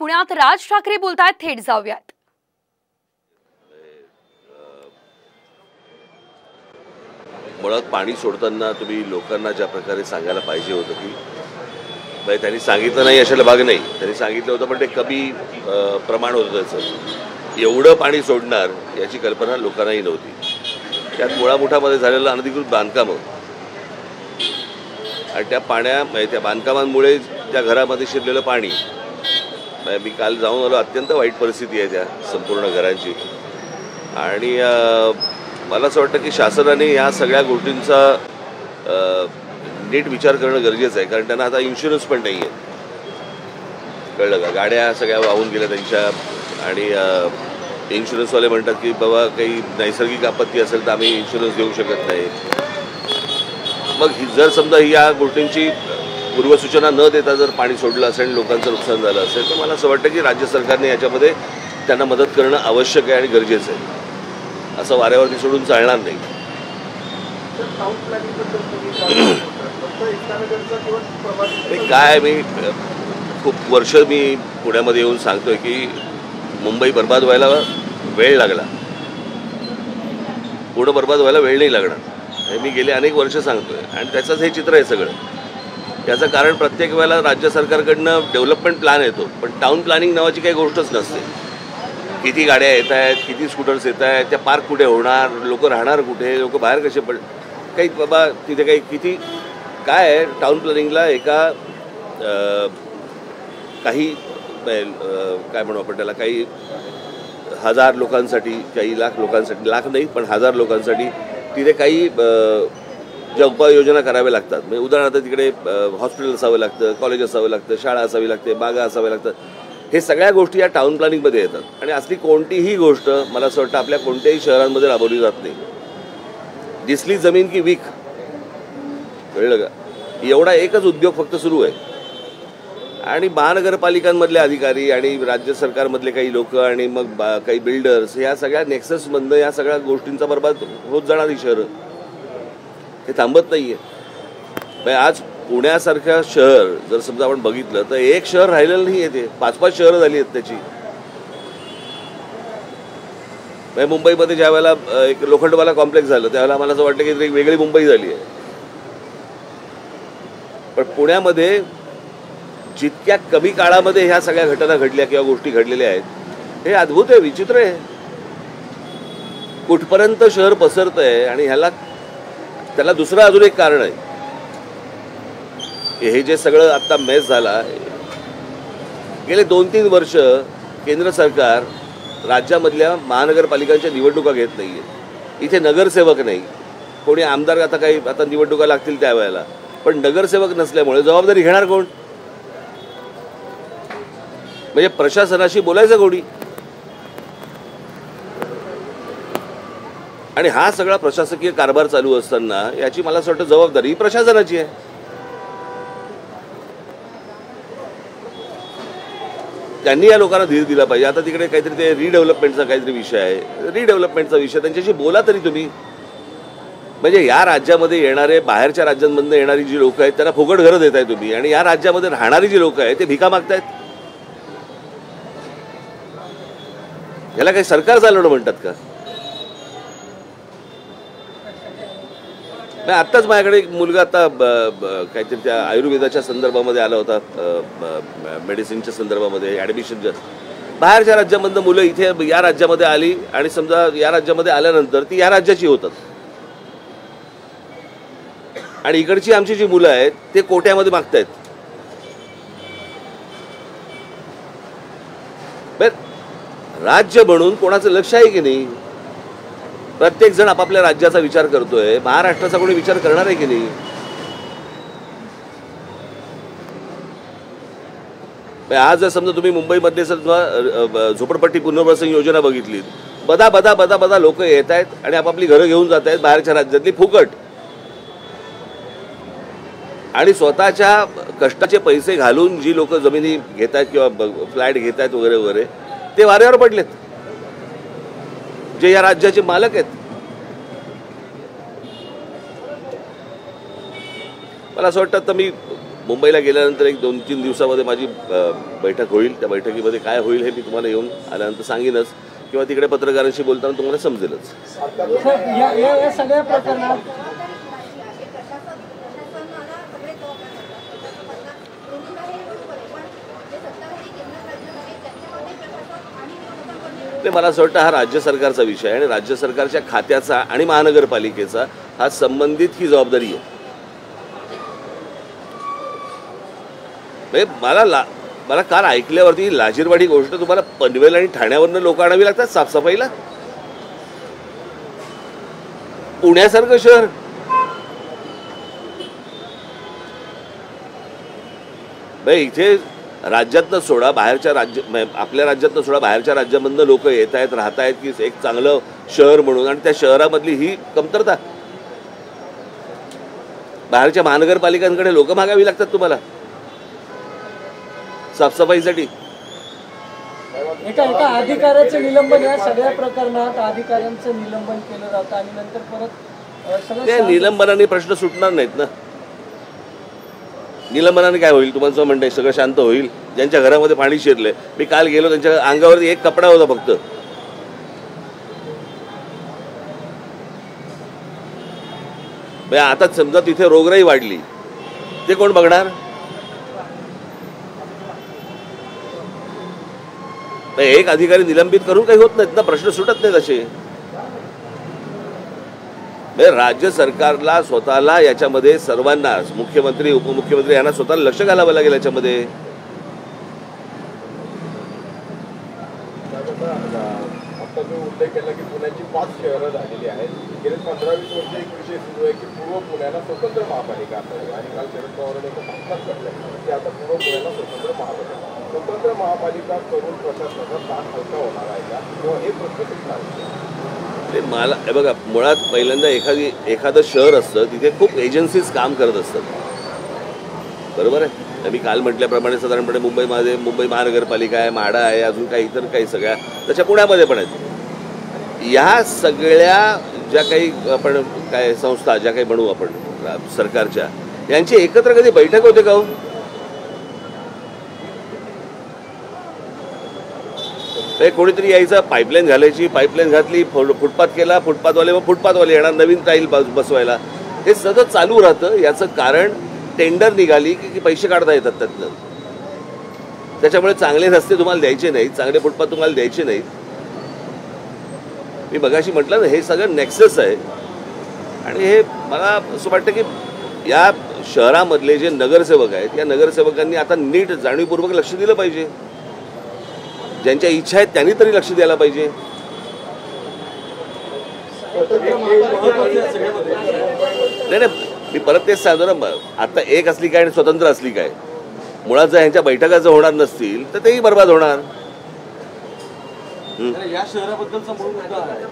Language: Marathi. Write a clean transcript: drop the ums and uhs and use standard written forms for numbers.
पुण्यात राज ठाकरे बोलतायत, थेट जाऊयात. मुळात पाणी सोडताना तुम्ही लोकांना ज्या प्रकारे सांगायला पाहिजे होतं की त्यांनी सांगितलं नाही अशाला भाग नाही. त्यांनी सांगितलं होतं पण ते कमी प्रमाण होतं त्याचं. एवढं पाणी सोडणार याची कल्पना लोकांनाही नव्हती. त्यात मुळामुठामध्ये झालेलं अनधिकृत बांधकामं आणि त्या बांधकामांमुळे त्या घरामध्ये शिरलेलं पाणी. मी काल जाऊन आलो. अत्यंत वाईट परिस्थिती आहे त्या संपूर्ण घरांची. आणि मला असं वाटतं की शासनाने या सगळ्या गोष्टींचा नीट विचार करणं गरजेचं आहे. कारण त्यांना आता इन्शुरन्स पण नाही आहे. कळलं का? गाड्या सगळ्या वाहून गेल्या त्यांच्या. आणि इन्शुरन्सवाले म्हणतात की बाबा काही नैसर्गिक आपत्ती असेल तर आम्ही इन्शुरन्स देऊ शकत नाही. मग जर समजा या गोष्टींची पूर्वसूचना न देता जर पाणी सोडलं असेल आणि लोकांचं नुकसान झालं असेल तर मला असं वाटतं की राज्य सरकारने याच्यामध्ये त्यांना मदत करणं आवश्यक आहे आणि गरजेचं आहे. असं वाऱ्यावरती सोडून चालणार नाही. काय मी खूप वर्ष मी पुण्यामध्ये येऊन सांगतोय की मुंबई बर्बाद व्हायला वेळ लागला. पूर्ण बर्बाद व्हायला वेळ नाही लागणार हे मी गेले अनेक वर्ष सांगतोय. आणि त्याचंच हे चित्र आहे सगळं. याचं कारण प्रत्येक वेळेला राज्य सरकारकडनं डेव्हलपमेंट प्लॅन येतो पण टाउन प्लॅनिंग नावाची काही गोष्टच नसते. किती गाड्या येत आहेत, किती स्कूटर्स येत आहेत, त्या पार्क कुठे होणार, लोक राहणार कुठे, लोक बाहेर कसे काही बाबा तिथे काही किती काय आहे टाउन प्लॅनिंगला. एका काही काय म्हणू आपण त्याला, काही हजार लोकांसाठी, काही लाख लोकांसाठी, लाख नाही पण हजार लोकांसाठी तिथे काही ज्या उपाययोजना कराव्या लागतात. म्हणजे उदाहरणार्थ तिकडे हॉस्पिटल असावं लागतं, कॉलेज असावं लागतं, शाळा असावी लागते, बागा असाव्या लागतात. हे सगळ्या गोष्टी या टाउन प्लॅनिंगमध्ये येतात. आणि असली कोणतीही गोष्ट मला असं वाटतं आपल्या कोणत्याही शहरांमध्ये राबवली जात नाही. दिसली जमीन की वीक. कळलं का? एवढा एकच उद्योग फक्त सुरू आहे. आणि महानगरपालिकांमधले अधिकारी आणि राज्य सरकारमधले काही लोक आणि मग काही बिल्डर्स या सगळ्या नेक्ससमधनं या सगळ्या गोष्टींचा बर्बाद होत जाणारी शहरं. हे थांबत नाही आहे. आज पुण्यासारखं शहर जर समजा आपण बघितलं तर एक शहर राहिलेलं नाही आहे. ते 5-5 शहरं झाली आहेत त्याची. मुंबईमध्ये ज्या वेळेला एक लोखंडवाला कॉम्प्लेक्स झालं त्यावेळेला मला असं वाटतं की एक वेगळी मुंबई झाली आहे. पण पुण्यामध्ये जितक्या कमी काळामध्ये ह्या सगळ्या घटना घडल्या किंवा गोष्टी घडलेल्या आहेत हे अद्भुत आहे, विचित्र आहे. कुठपर्यंत शहर पसरत आहे. आणि त्याला दुसरं अजून एक कारण आहे. हे जे सगळं आता मेस झाला, गेले 2-3 वर्ष केंद्र सरकार राज्यामधल्या महानगरपालिकांच्या निवडणुका घेत नाहीये. इथे नगरसेवक नाही, कोणी आमदार. आता निवडणुका लागतील त्यावेळेला पण नगरसेवक नसल्यामुळे जबाबदारी घेणार कोण? म्हणजे प्रशासनाशी बोलायचं कोणी? आणि हा सगळा प्रशासकीय कारभार चालू असताना याची मला असं वाटतं जबाबदारी प्रशासनाची आहे. त्यांनी या लोकांना धीर दिला पाहिजे. आता तिकडे काहीतरी ते रिडेव्हलपमेंटचा काहीतरी विषय आहे. रिडेव्हलपमेंटचा विषय त्यांच्याशी बोला तरी तुम्ही. म्हणजे या राज्यामध्ये येणारे, बाहेरच्या राज्यांमधून येणारी जी लोक आहेत त्यांना फुकट घरं देताय तुम्ही. आणि या राज्यामध्ये राहणारी जी लोक आहेत ते भिका मागतायत. याला काही सरकार चालवणं म्हणतात का? आत्ताच माझ्याकडे एक मुलगा आता काहीतरी त्या आयुर्वेदाच्या संदर्भामध्ये आला होता, मेडिसिनच्या संदर्भामध्ये ॲडमिशनच्या. बाहेरच्या राज्यामधनं मुलं इथे या राज्यामध्ये आली आणि समजा या राज्यामध्ये आल्यानंतर ती या राज्याची होतात. आणि इकडची आमची जी मुलं आहेत ते कोट्यामध्ये मागतायत. राज्य म्हणून कोणाचं लक्ष आहे की नाही? प्रत्येक जण आपापल्या राज्याचा विचार करतोय. महाराष्ट्राचा कोणी विचार करणार आहे की नाही? आज जर समजा तुम्ही मुंबईमध्ये समजा झोपडपट्टी पुनर्वसन योजना बघितली, बदा बदा बदा बदा लोक येत आहेत आणि आपापली घरं घेऊन जात आहेत बाहेरच्या राज्यातली फुकट. आणि स्वतःच्या कष्टाचे पैसे घालून जी लोक जमिनी घेत आहेत किंवा फ्लॅट घेत आहेत वगैरे वगैरे ते वाऱ्यावर पडलेत, जे या राज्याचे मालक आहेत. मला असं वाटतं आता मी मुंबईला गेल्यानंतर एक 2-3 दिवसामध्ये माझी बैठक होईल. त्या बैठकीमध्ये काय होईल हे मी तुम्हाला येऊन आल्यानंतर सांगेनच किंवा तिकडे पत्रकारांशी बोलताना तुम्हाला समजेलच. या सगळ्या प्रकरणात मला असं वाटतं हा राज्य सरकारचा विषय आहे आणि राज्य सरकारच्या खात्याचा आणि महानगरपालिकेचा हा संबंधित ही जबाबदारी आहे. मला काल ऐकल्यावरती लाजीरवाडी गोष्ट, तुम्हाला पनवेल आणि ठाण्यावरनं लोक आणावी लागतात साफसफाईला. पुण्यासारखं शहर, इथे राज्यातनं सोडा बाहेरच्या आपल्या राज्यातनं सोडा बाहेरच्या राज्यामधनं लोक येत आहेत, राहत आहेत की एक चांगलं शहर म्हणून, आणि त्या शहरामधली ही कमतरता. बाहेरच्या महानगरपालिकांकडे लोक मागावी लागतात तुम्हाला साफसफाईसाठी. एका अधिकाऱ्याचं निलंबन, या सगळ्या प्रकरणात अधिकाऱ्यांचं निलंबन केलं जातं आणि नंतर परत त्या निलंबनाने प्रश्न सुटणार नाहीत ना. निलंबनाने काय होईल तुम्हाला म्हणताय? सगळं शांत होईल. ज्यांच्या घरामध्ये पाणी शिरलंय, मी काल गेलो त्यांच्या अंगावरती एक कपडा होता फक्त. आता समजा तिथे रोगराई वाढली, ते कोण बघणार? एक अधिकारी निलंबित करून काही होत नाहीत ना, प्रश्न सुटत नाहीत असे. राज्य सरकारला स्वतःला याच्यामध्ये सर्वांना, मुख्यमंत्री उपमुख्यमंत्री यांना स्वतःला लक्ष घालावं लागेल याच्यामध्ये. आता जो उल्लेख केला की पुण्याची 5 शहरं झालेली आहेत. गेले 15-20 वर्ष एक विषय सुरू आहे की पूर्व पुण्याला स्वतंत्र महापालिका असावी, आणि काल शरद पवारांनी एक भाषणात म्हटलं की आता पूर्व पुण्याला स्वतंत्र महापालिका करून प्रशासनाचा ताण हलका होणार आहे का, किंवा हे प्रश्न ते मला हे बघा, मुळात पहिल्यांदा एखादं शहर असतं तिथे खूप एजन्सीज काम करत असतात, बरोबर आहे. मी काल म्हटल्याप्रमाणे साधारणपणे मुंबईमध्ये मुंबई महानगरपालिका आहे, म्हाडा आहे, अजून काही इतर काही सगळ्या त्याच्या पुण्यामध्ये पण आहेत. या सगळ्या ज्या काही आपण काय संस्था ज्या काही म्हणू आपण सरकारच्या, यांची एकत्र कधी बैठक होते का हो? कोणीतरी यायचं, पाईपलाईन घालायची, पाईपलाईन घातली, फुटपाथ केला, फुटपाथवाले मग फुटपाथवाले येणार नवीन टाईल बसवायला. हे सतत चालू राहतं. याचं कारण टेंडर निघाली की पैसे काढता येतात त्यातनं. त्याच्यामुळे चांगले रस्ते तुम्हाला द्यायचे नाहीत, चांगले फुटपाथ तुम्हाला द्यायचे नाहीत. मी मगाशी म्हटलं ना, हे सगळं नेक्सस आहे. आणि हे मला असं वाटतं की या शहरामधले जे नगरसेवक आहेत, या नगरसेवकांनी आता नीट जाणीवपूर्वक लक्ष दिलं पाहिजे. ज्यांच्या इच्छा आहेत त्यांनी तरी लक्ष द्यायला पाहिजे. नाही, मी परत तेच सांगतो ना, आता एक असली काय आणि स्वतंत्र असली काय. मुळात जर ह्यांच्या बैठका होणार नसतील तर तेही बर्बाद होणार. या शहराबद्दलचा मूळ मुद्दा आहे